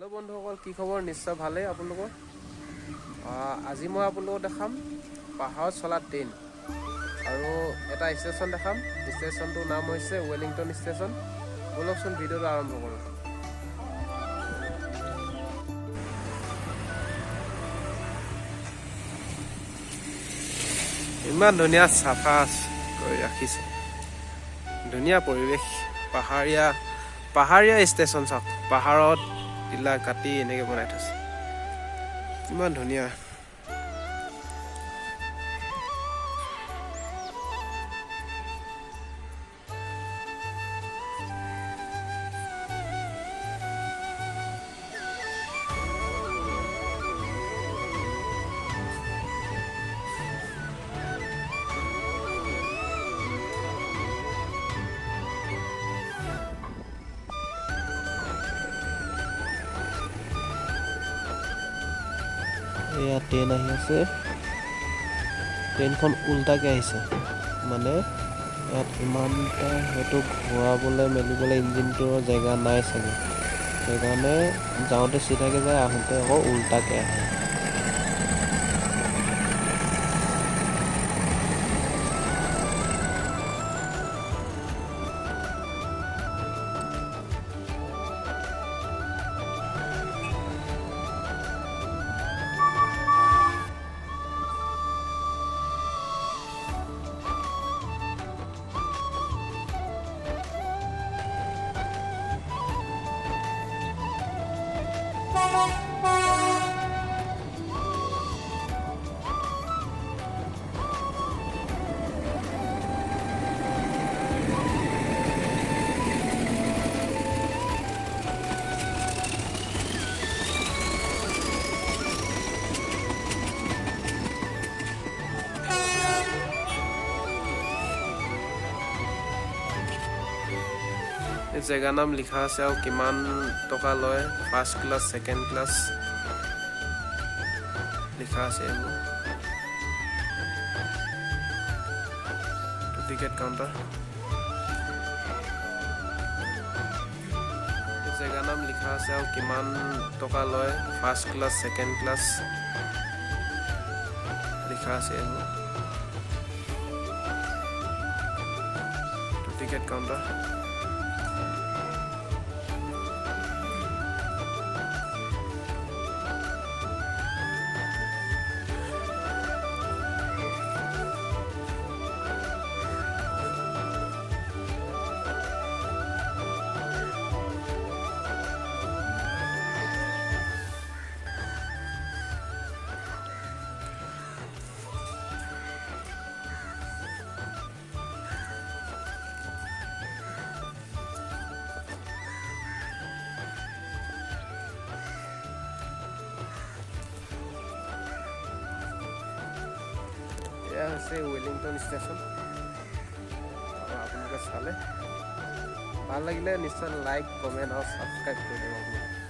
Hello' বন্ধুসকল, কি খবৰ? নিশ্চয় ভালেই আপোনালোকৰ। আজি মই আপোনালোকক দেখাম পাহাৰত চলা ট্ৰেইন আৰু এটা ষ্টেচন দেখাম। ষ্টেচনটোৰ নাম হৈছে ৱেলিংটন ষ্টেচন। ব'লকচোন ভিডিঅ'টো আৰম্ভ কৰোঁ। ইমান ধুনীয়া চাফা কৰি ৰাখিছে, ধুনীয়া পৰিৱেশ। পাহাৰীয়া ষ্টেচন চাওক, পাহাৰত টিলা কাটি এনেকৈ বনাই থৈছে, ইমান ধুনীয়া। এয়া ট্ৰেইন আহি আছে, ট্ৰেইনখন উল্টাকৈ আহিছে, মানে ইয়াত ইমানটা হয়তো ঘূৰাবলৈ মেলিবলৈ ইঞ্জিনটোৰ জেগা নাই চাগে, সেইকাৰণে যাওঁতে চিধাকৈ যায়, আহোঁতে আকৌ উল্টাকৈ আহে। এই জেগাৰ নাম লিখা আছে আৰু কিমান টকা লয়, ফাৰ্ষ্ট ক্লাছ, ছেকেণ্ড ক্লাছ লিখা আছে। এইবোৰ টিকেট কাউণ্টাৰ। এই জেগাৰ নাম লিখা আছে আৰু কিমান টকা লয়, ফাৰ্ষ্ট ক্লাছ, ছেকেণ্ড ক্লাছ লিখা আছে। এইবোৰ টিকেট কাউণ্টাৰ। এয়া হৈছে ৱেলিংটন ষ্টেচন। আপোনালোকে চালে ভাল লাগিলে নিশ্চয় লাইক, কমেণ্ট আৰু ছাবস্ক্ৰাইব কৰি দিব আপোনালোকে।